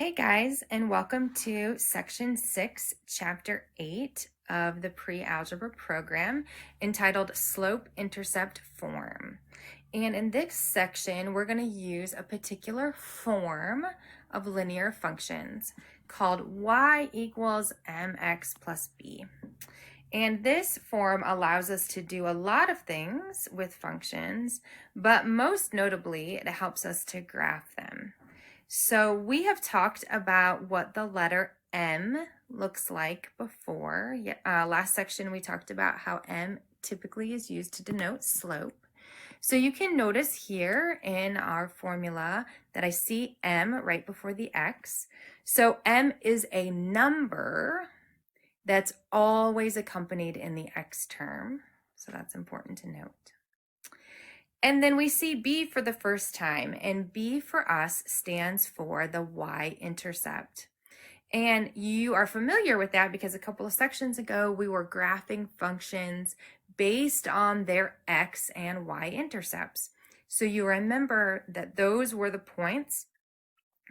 Hey guys, and welcome to Section 6, Chapter 8 of the Pre-Algebra program entitled Slope-Intercept Form. And in this section, we're going to use a particular form of linear functions called y equals mx plus b. And this form allows us to do a lot of things with functions, but most notably, it helps us to graph them. So we have talked about what the letter M looks like before. Last section we talked about how M typically is used to denote slope. So you can notice here in our formula that I see M right before the X. So M is a number that's always accompanied in the X term. So that's important to note. And then we see B for the first time, and B for us stands for the y-intercept. And you are familiar with that because a couple of sections ago we were graphing functions based on their x and y-intercepts. So you remember that those were the points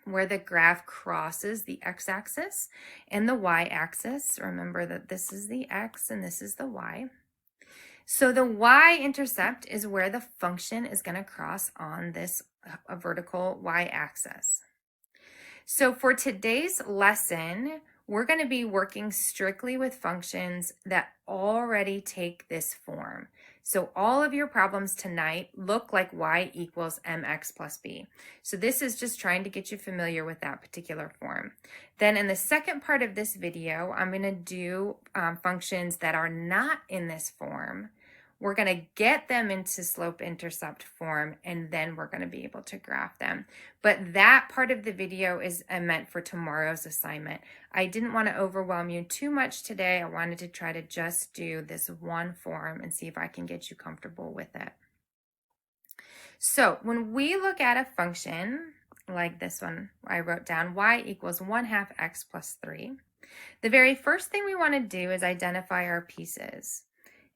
where the graph crosses the x-axis and the y-axis. Remember that this is the x and this is the y. So the y-intercept is where the function is going to cross on this vertical y-axis. So for today's lesson, we're going to be working strictly with functions that already take this form. So all of your problems tonight look like y equals mx plus b. So this is just trying to get you familiar with that particular form. Then in the second part of this video, I'm going to do functions that are not in this form. We're going to get them into slope-intercept form, and then we're going to be able to graph them. But that part of the video is meant for tomorrow's assignment. I didn't want to overwhelm you too much today. I wanted to try to just do this one form and see if I can get you comfortable with it. So when we look at a function like this one, I wrote down y equals 1/2 x plus 3. The very first thing we want to do is identify our pieces.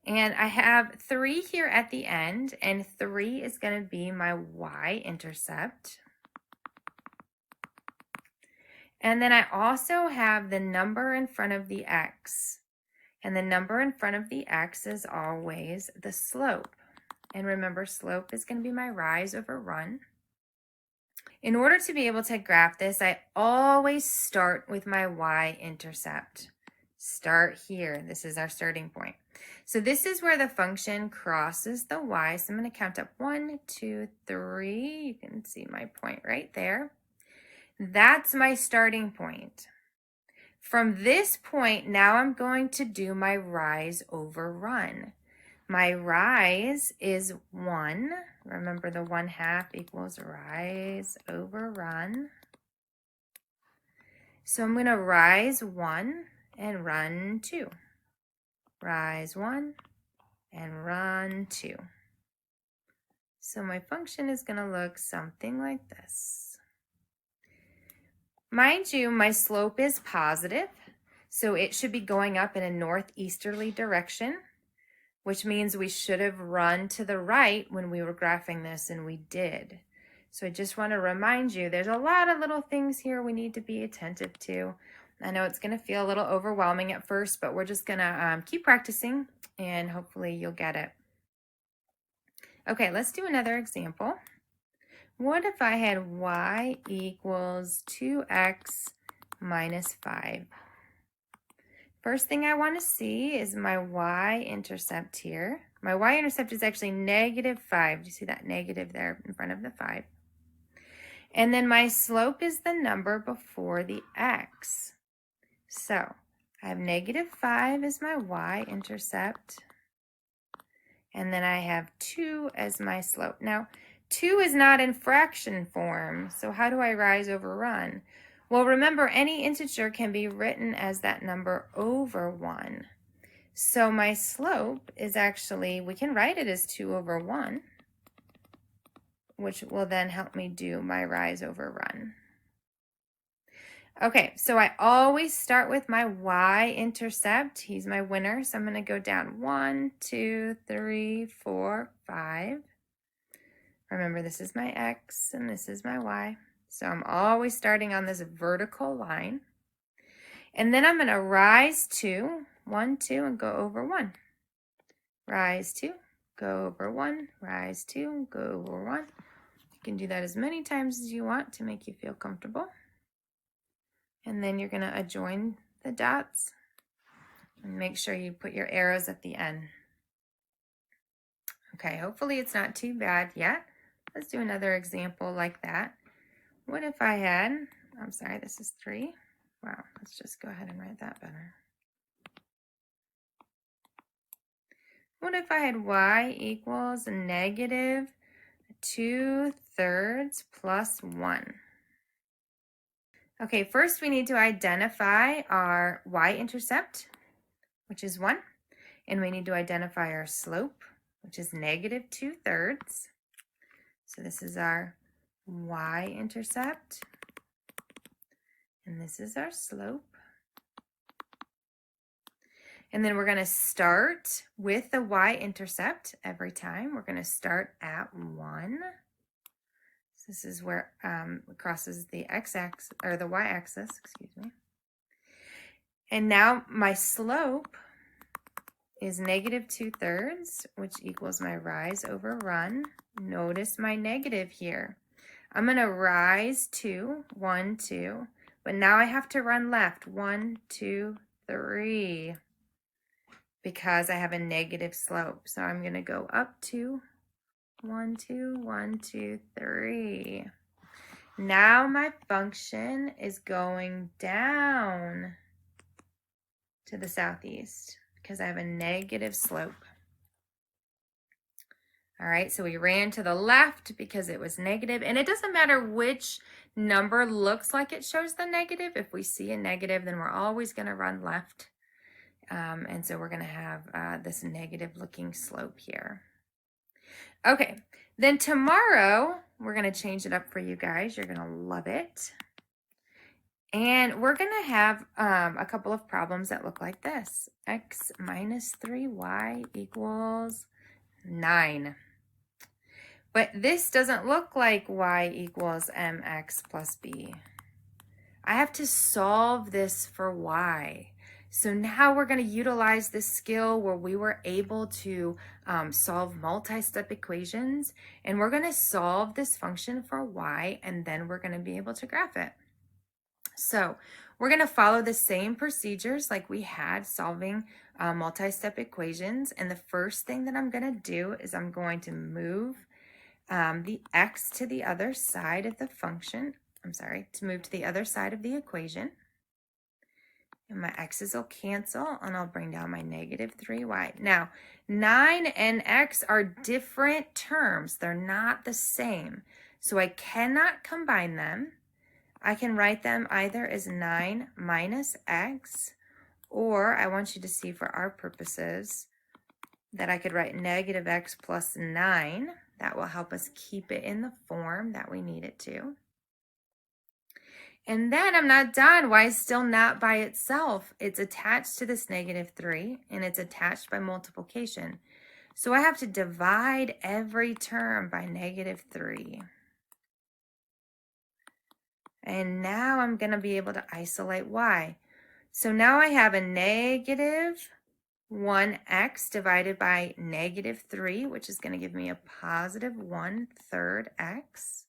And I have 3 here at the end, and 3 is going to be my y-intercept. And then I also have the number in front of the x. And the number in front of the x is always the slope. And remember, slope is going to be my rise over run. In order to be able to graph this, I always start with my y-intercept. Start here. This is our starting point. So this is where the function crosses the y. So I'm going to count up 1, 2, 3. You can see my point right there. That's my starting point. From this point, now I'm going to do my rise over run. My rise is 1. Remember, the 1/2 equals rise over run. So I'm going to rise 1 and run 2. Rise 1 and run 2. So my function is going to look something like this. Mind you, my slope is positive, so it should be going up in a northeasterly direction, which means we should have run to the right when we were graphing this, and we did. So I just want to remind you, there's a lot of little things here we need to be attentive to. I know it's going to feel a little overwhelming at first, but we're just going to keep practicing, and hopefully you'll get it. Okay, let's do another example. What if I had y equals 2x minus 5? First thing I want to see is my y-intercept here. My y-intercept is actually -5. Do you see that negative there in front of the 5? And then my slope is the number before the x. So I have -5 as my y-intercept. And then I have 2 as my slope. Now, 2 is not in fraction form, so how do I rise over run? Well, remember, any integer can be written as that number over 1. So my slope is actually, we can write it as 2 over 1, which will then help me do my rise over run. Okay, so I always start with my y-intercept. He's my winner, so I'm going to go down 1, 2, 3, 4, 5. Remember, this is my x and this is my y. So I'm always starting on this vertical line. And then I'm going to rise 2, 1, 2, and go over 1. Rise 2, go over 1, rise 2, go over 1. You can do that as many times as you want to make you feel comfortable. And then you're going to adjoin the dots and make sure you put your arrows at the end. Okay, hopefully it's not too bad yet. Let's do another example like that. What if I had, I'm sorry, this is 3. Wow, let's just go ahead and write that better. What if I had y equals negative 2/3 plus 1? Okay, first we need to identify our y-intercept, which is 1, and we need to identify our slope, which is negative 2/3. So this is our y-intercept, and this is our slope. And then we're going to start with the y-intercept every time. We're going to start at 1. So this is where it crosses the x-axis, or the y-axis, excuse me. And now my slope is negative 2/3, which equals my rise over run. Notice my negative here. I'm going to rise 2, 1, 2, but now I have to run left, 1, 2, 3, because I have a negative slope. So I'm going to go up 2, 1, 2, 1, 2, 3. Now my function is going down to the southeast because I have a negative slope. All right, so we ran to the left because it was negative, and it doesn't matter which number looks like it shows the negative. If we see a negative, then we're always going to run left. And so we're going to have this negative looking slope here. Okay, then tomorrow we're going to change it up for you guys. You're going to love it. And we're going to have a couple of problems that look like this. X minus 3y equals 9. But this doesn't look like y equals mx plus b. I have to solve this for y. So now we're going to utilize this skill where we were able to solve multi-step equations, and we're going to solve this function for y, and then we're going to be able to graph it. So we're going to follow the same procedures like we had solving multi-step equations, and the first thing that I'm going to do is I'm going to move the x to the other side of the function. I'm sorry, to move to the other side of the equation. And my x's will cancel, and I'll bring down my negative 3y. Now, 9 and x are different terms. They're not the same. So I cannot combine them. I can write them either as 9 minus x, or I want you to see for our purposes that I could write negative x plus 9. That will help us keep it in the form that we need it to. And then I'm not done. Y is still not by itself. It's attached to this negative 3, and it's attached by multiplication. So I have to divide every term by negative 3. And now I'm going to be able to isolate y. So now I have a negative 1x divided by negative 3, which is going to give me a positive 1/3 x.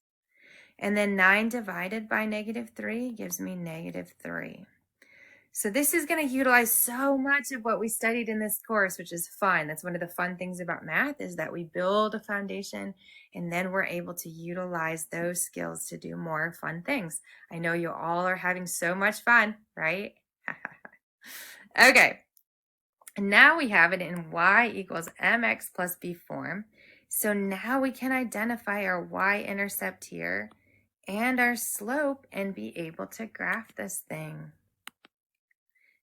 And then 9 divided by negative 3 gives me negative 3. So this is going to utilize so much of what we studied in this course, which is fun. That's one of the fun things about math, is that we build a foundation and then we're able to utilize those skills to do more fun things. I know you all are having so much fun, right? Okay. Now we have it in y equals mx plus b form. So now we can identify our y-intercept here and our slope and be able to graph this thing.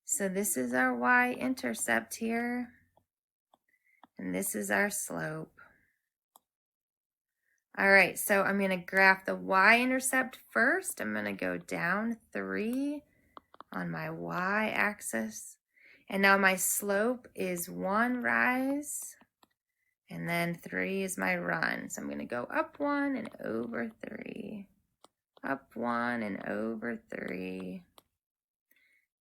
So this is our y-intercept here, and this is our slope. All right, so I'm going to graph the y-intercept first. I'm going to go down 3 on my y-axis, and now my slope is 1 rise, and then 3 is my run. So I'm going to go up 1 and over 3. up 1 and over 3.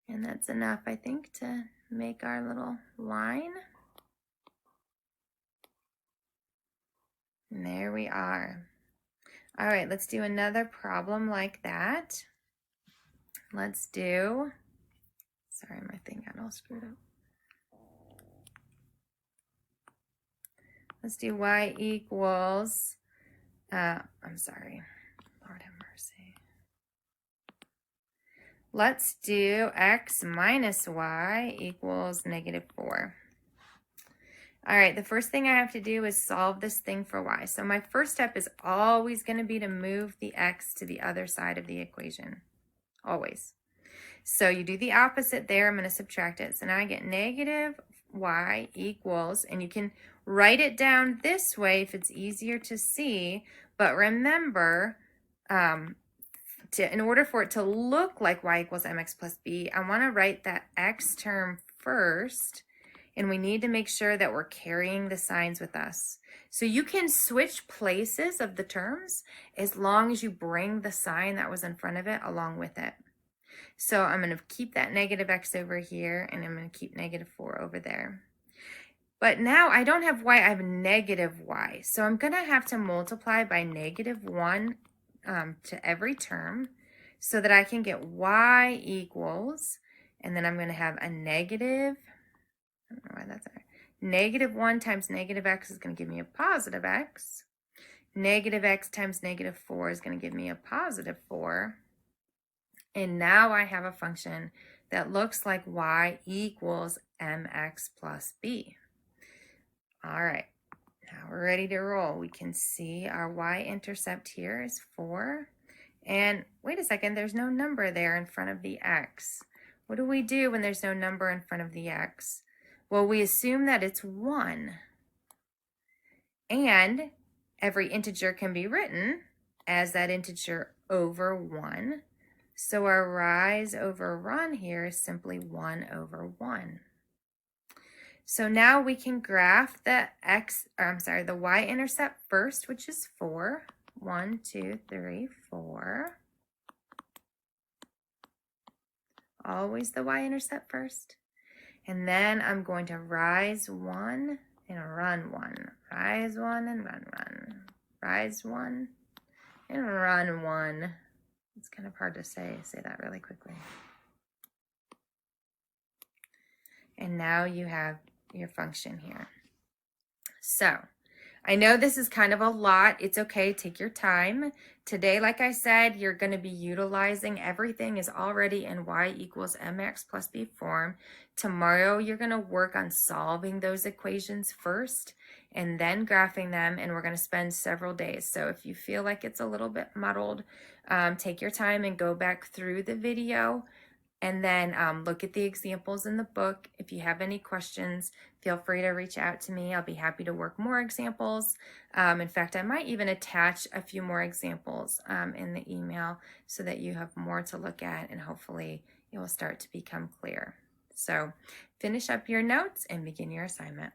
And that's enough, I think, to make our little line. And there we are. All right, let's do another problem like that. Let's do, sorry, my thing got all screwed up. Let's do y equals, I'm sorry, Lord have mercy. Let's do x minus y equals -4. All right, the first thing I have to do is solve this thing for y. So my first step is always going to be to move the x to the other side of the equation, always. So you do the opposite there. I'm going to subtract it. So now I get -y equals, and you can write it down this way if it's easier to see. But remember, in order for it to look like y equals mx plus b, I want to write that x term first. And we need to make sure that we're carrying the signs with us. So you can switch places of the terms as long as you bring the sign that was in front of it along with it. So I'm going to keep that -x over here, and I'm going to keep -4 over there. But now I don't have y, I have -y. So I'm going to have to multiply by -1 to every term so that I can get y equals, and then I'm going to have a negative, I don't know why that's there. -1 times -x is going to give me a positive x. -x times -4 is going to give me a positive 4. And now I have a function that looks like y equals mx plus b. All right, now we're ready to roll. We can see our y-intercept here is 4. And wait a second, there's no number there in front of the x. What do we do when there's no number in front of the x? Well, we assume that it's 1. And every integer can be written as that integer over 1. So our rise over run here is simply 1 over 1. So now we can graph the the y-intercept first, which is 4. 1, 2, 3, 4. Always the y-intercept first. And then I'm going to rise 1 and run 1. Rise 1 and run 1. Rise 1 and run 1. It's kind of hard to say that really quickly. And now you have your function here. So I know this is kind of a lot. It's okay, take your time. Today, like I said, you're going to be utilizing everything is already in y equals mx plus b form. Tomorrow, you're going to work on solving those equations first and then graphing them, and we're going to spend several days. So if you feel like it's a little bit muddled, take your time and go back through the video. And then look at the examples in the book. If you have any questions, feel free to reach out to me. I'll be happy to work more examples. In fact, I might even attach a few more examples in the email so that you have more to look at, and hopefully it will start to become clear. So finish up your notes and begin your assignment.